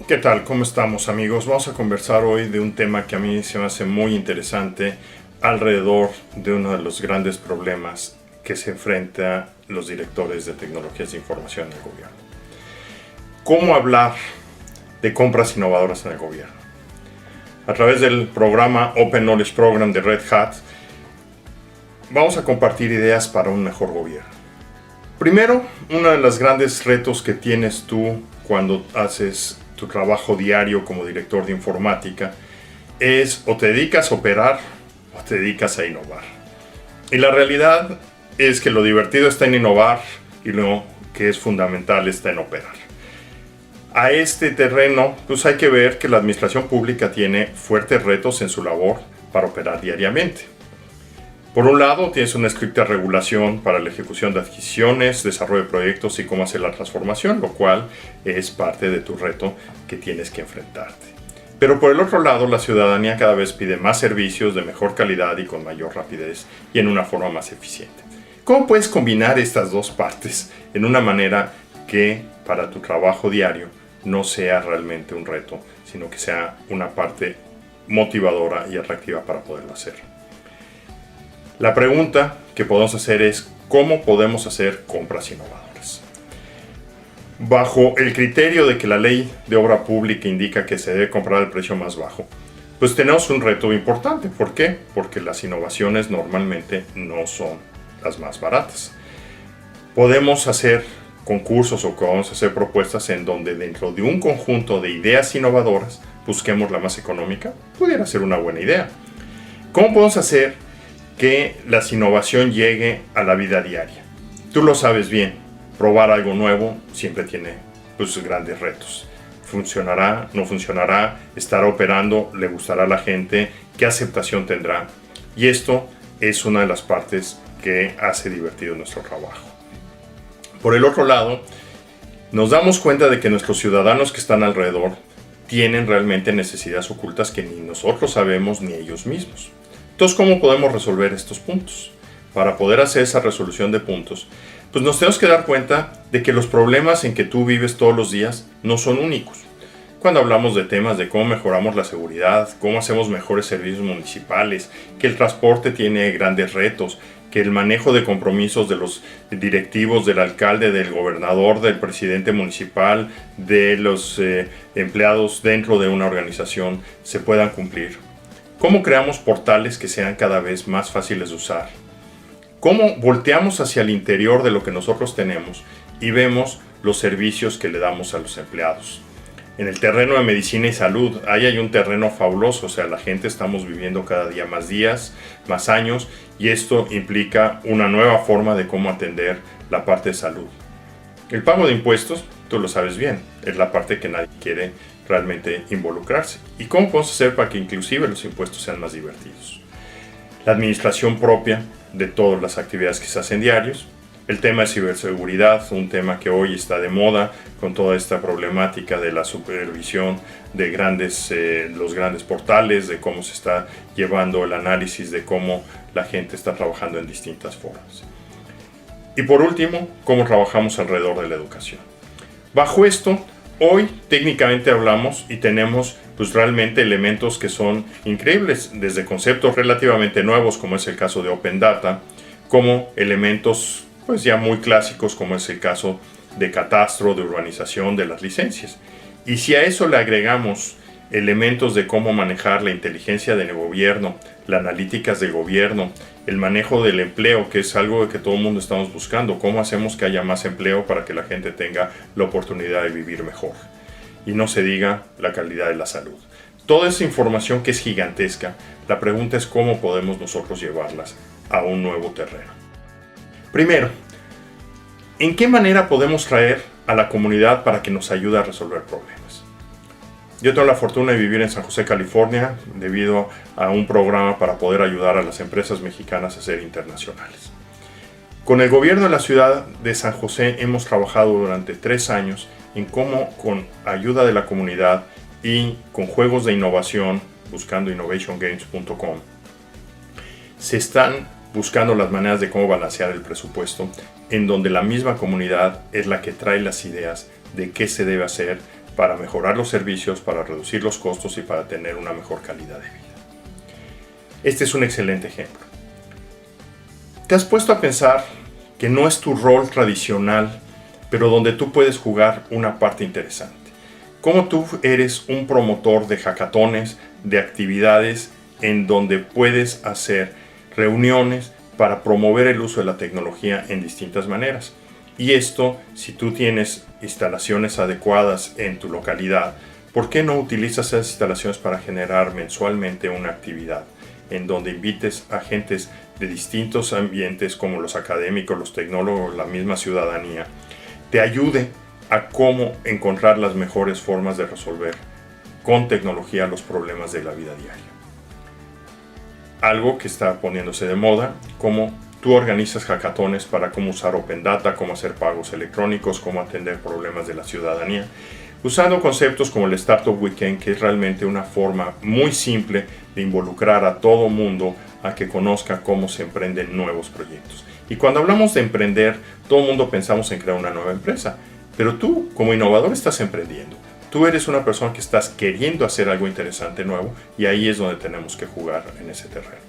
¿Qué tal? ¿Cómo estamos, amigos? Vamos a conversar hoy de un tema que a mí se me hace muy interesante alrededor de uno de los grandes problemas que se enfrentan los directores de tecnologías de información en el gobierno. ¿Cómo hablar de compras innovadoras en el gobierno? A través del programa Open Knowledge Program de Red Hat, vamos a compartir ideas para un mejor gobierno. Primero, uno de los grandes retos que tienes tú cuando haces tu trabajo diario como director de informática es o te dedicas a operar o te dedicas a innovar. Y la realidad es que lo divertido está en innovar y lo que es fundamental está en operar. A este terreno, pues hay que ver que la administración pública tiene fuertes retos en su labor para operar diariamente. Por un lado, tienes una estricta regulación para la ejecución de adquisiciones, desarrollo de proyectos y cómo hacer la transformación, lo cual es parte de tu reto que tienes que enfrentarte. Pero por el otro lado, la ciudadanía cada vez pide más servicios de mejor calidad y con mayor rapidez y en una forma más eficiente. ¿Cómo puedes combinar estas dos partes en una manera que para tu trabajo diario no sea realmente un reto, sino que sea una parte motivadora y atractiva para poderlo hacer? La pregunta que podemos hacer es ¿cómo podemos hacer compras innovadoras? Bajo el criterio de que la ley de obra pública indica que se debe comprar al precio más bajo, pues tenemos un reto importante. ¿Por qué? Porque las innovaciones normalmente no son las más baratas. Podemos hacer concursos o podemos hacer propuestas en donde dentro de un conjunto de ideas innovadoras busquemos la más económica. Pudiera ser una buena idea. ¿Cómo podemos hacer que la innovación llegue a la vida diaria? Tú lo sabes bien, probar algo nuevo siempre tiene grandes retos. ¿Funcionará? ¿No funcionará? ¿Estará operando? ¿Le gustará a la gente? ¿Qué aceptación tendrá? Y esto es una de las partes que hace divertido nuestro trabajo. Por el otro lado, nos damos cuenta de que nuestros ciudadanos que están alrededor tienen realmente necesidades ocultas que ni nosotros sabemos ni ellos mismos. Entonces, ¿cómo podemos resolver estos puntos? Para poder hacer esa resolución de puntos, pues nos tenemos que dar cuenta de que los problemas en que tú vives todos los días no son únicos. Cuando hablamos de temas de cómo mejoramos la seguridad, cómo hacemos mejores servicios municipales, que el transporte tiene grandes retos, que el manejo de compromisos de los directivos, del alcalde, del gobernador, del presidente municipal, de los empleados dentro de una organización se puedan cumplir. ¿Cómo creamos portales que sean cada vez más fáciles de usar? ¿Cómo volteamos hacia el interior de lo que nosotros tenemos y vemos los servicios que le damos a los empleados? En el terreno de medicina y salud, ahí hay un terreno fabuloso, o sea, la gente estamos viviendo cada día más días, más años, y esto implica una nueva forma de cómo atender la parte de salud. El pago de impuestos, tú lo sabes bien, es la parte que nadie quiere realmente involucrarse. ¿Y cómo podemos hacer para que inclusive los impuestos sean más divertidos? La administración propia de todas las actividades que se hacen diarios, el tema de ciberseguridad, un tema que hoy está de moda con toda esta problemática de la supervisión de los grandes portales, de cómo se está llevando el análisis de cómo la gente está trabajando en distintas formas. Y por último, cómo trabajamos alrededor de la educación. Bajo esto, hoy técnicamente hablamos y tenemos realmente elementos que son increíbles, desde conceptos relativamente nuevos como es el caso de Open Data, como elementos ya muy clásicos como es el caso de catastro, de urbanización, de las licencias. Y si a eso le agregamos elementos de cómo manejar la inteligencia del gobierno, las analíticas del gobierno, el manejo del empleo, que es algo que todo el mundo estamos buscando, cómo hacemos que haya más empleo para que la gente tenga la oportunidad de vivir mejor. Y no se diga la calidad de la salud. Toda esa información que es gigantesca, la pregunta es cómo podemos nosotros llevarlas a un nuevo terreno. Primero, ¿en qué manera podemos traer a la comunidad para que nos ayude a resolver problemas? Yo tengo la fortuna de vivir en San José, California, debido a un programa para poder ayudar a las empresas mexicanas a ser internacionales. Con el gobierno de la ciudad de San José hemos trabajado durante 3 años en cómo, con ayuda de la comunidad y con juegos de innovación, buscando innovationgames.com, se están buscando las maneras de cómo balancear el presupuesto, en donde la misma comunidad es la que trae las ideas de qué se debe hacer, para mejorar los servicios, para reducir los costos y para tener una mejor calidad de vida. Este es un excelente ejemplo. ¿Te has puesto a pensar que no es tu rol tradicional, pero donde tú puedes jugar una parte interesante? ¿Cómo tú eres un promotor de hackatones, de actividades en donde puedes hacer reuniones para promover el uso de la tecnología en distintas maneras? Y esto, si tú tienes instalaciones adecuadas en tu localidad, ¿por qué no utilizas esas instalaciones para generar mensualmente una actividad en donde invites a gentes de distintos ambientes como los académicos, los tecnólogos, la misma ciudadanía, te ayude a cómo encontrar las mejores formas de resolver con tecnología los problemas de la vida diaria? Algo que está poniéndose de moda, como tú organizas hackatones para cómo usar Open Data, cómo hacer pagos electrónicos, cómo atender problemas de la ciudadanía, usando conceptos como el Startup Weekend, que es realmente una forma muy simple de involucrar a todo mundo a que conozca cómo se emprenden nuevos proyectos. Y cuando hablamos de emprender, todo el mundo pensamos en crear una nueva empresa, pero tú como innovador estás emprendiendo. Tú eres una persona que estás queriendo hacer algo interesante nuevo y ahí es donde tenemos que jugar en ese terreno.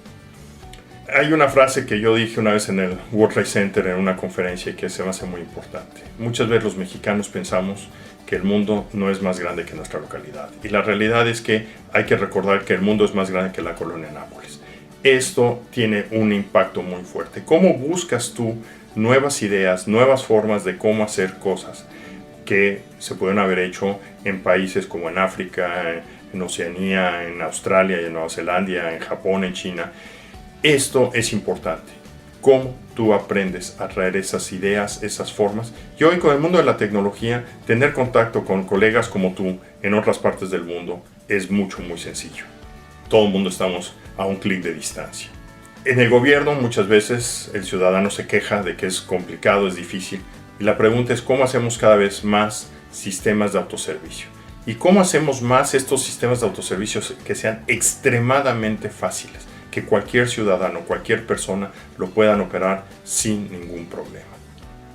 Hay una frase que yo dije una vez en el World Trade Center en una conferencia que se me hace muy importante. Muchas veces los mexicanos pensamos que el mundo no es más grande que nuestra localidad. Y la realidad es que hay que recordar que el mundo es más grande que la colonia Nápoles. Esto tiene un impacto muy fuerte. ¿Cómo buscas tú nuevas ideas, nuevas formas de cómo hacer cosas que se pueden haber hecho en países como en África, en Oceanía, en Australia, en Nueva Zelanda, en Japón, en China? Esto es importante. ¿Cómo tú aprendes a traer esas ideas, esas formas? Y hoy con el mundo de la tecnología, tener contacto con colegas como tú en otras partes del mundo es muy sencillo. Todo el mundo estamos a un clic de distancia. En el gobierno muchas veces el ciudadano se queja de que es complicado, es difícil. Y la pregunta es cómo hacemos cada vez más sistemas de autoservicio. Y cómo hacemos más estos sistemas de autoservicios que sean extremadamente fáciles, que cualquier ciudadano, cualquier persona lo puedan operar sin ningún problema.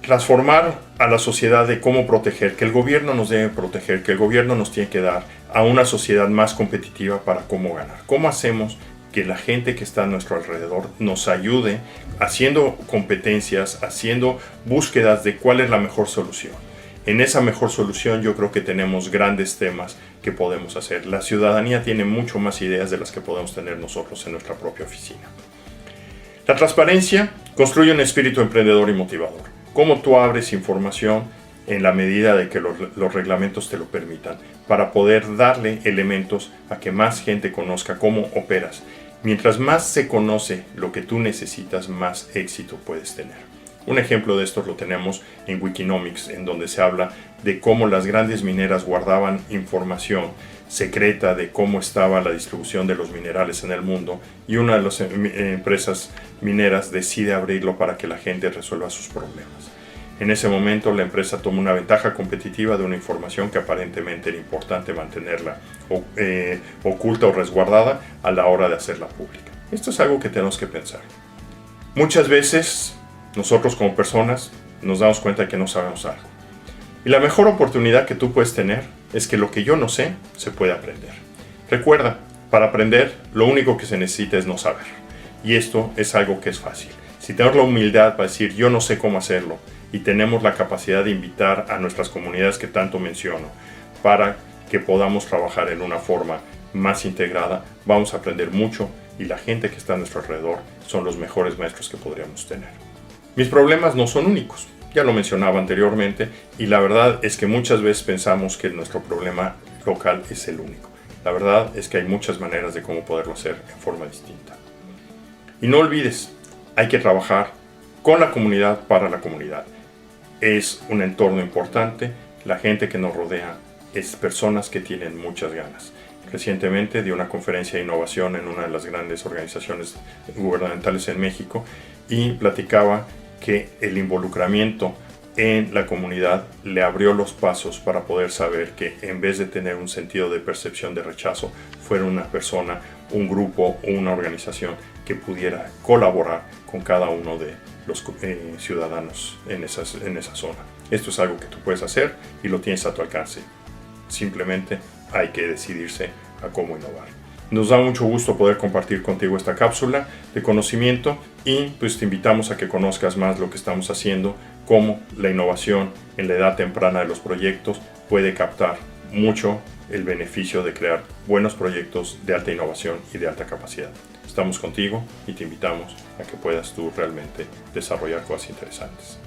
Transformar a la sociedad de cómo proteger, que el gobierno nos debe proteger, que el gobierno nos tiene que dar a una sociedad más competitiva para cómo ganar. ¿Cómo hacemos que la gente que está a nuestro alrededor nos ayude haciendo competencias, haciendo búsquedas de cuál es la mejor solución? En esa mejor solución yo creo que tenemos grandes temas que podemos hacer. La ciudadanía tiene mucho más ideas de las que podemos tener nosotros en nuestra propia oficina. La transparencia construye un espíritu emprendedor y motivador. Cómo tú abres información en la medida de que los reglamentos te lo permitan, para poder darle elementos a que más gente conozca cómo operas. Mientras más se conoce lo que tú necesitas, más éxito puedes tener. Un ejemplo de esto lo tenemos en Wikinomics, en donde se habla de cómo las grandes mineras guardaban información secreta de cómo estaba la distribución de los minerales en el mundo, y una de las empresas mineras decide abrirlo para que la gente resuelva sus problemas. En ese momento la empresa toma una ventaja competitiva de una información que aparentemente era importante mantenerla oculta o resguardada a la hora de hacerla pública. Esto es algo que tenemos que pensar. Muchas veces nosotros como personas nos damos cuenta de que no sabemos algo. Y la mejor oportunidad que tú puedes tener es que lo que yo no sé, se puede aprender. Recuerda, para aprender, lo único que se necesita es no saber. Y esto es algo que es fácil. Si tenemos la humildad para decir, yo no sé cómo hacerlo, y tenemos la capacidad de invitar a nuestras comunidades que tanto menciono, para que podamos trabajar en una forma más integrada, vamos a aprender mucho, y la gente que está a nuestro alrededor son los mejores maestros que podríamos tener. Mis problemas no son únicos, ya lo mencionaba anteriormente, y la verdad es que muchas veces pensamos que nuestro problema local es el único. La verdad es que hay muchas maneras de cómo poderlo hacer en forma distinta. Y no olvides, hay que trabajar con la comunidad para la comunidad. Es un entorno importante, la gente que nos rodea es personas que tienen muchas ganas. Recientemente di una conferencia de innovación en una de las grandes organizaciones gubernamentales en México y platicaba que el involucramiento en la comunidad le abrió los pasos para poder saber que en vez de tener un sentido de percepción de rechazo, fuera una persona, un grupo o una organización que pudiera colaborar con cada uno de los ciudadanos en esa zona. Esto es algo que tú puedes hacer y lo tienes a tu alcance. simplemente hay que decidirse a cómo innovar. Nos da mucho gusto poder compartir contigo esta cápsula de conocimiento y pues te invitamos a que conozcas más lo que estamos haciendo, cómo la innovación en la edad temprana de los proyectos puede captar mucho el beneficio de crear buenos proyectos de alta innovación y de alta capacidad. Estamos contigo y te invitamos a que puedas tú realmente desarrollar cosas interesantes.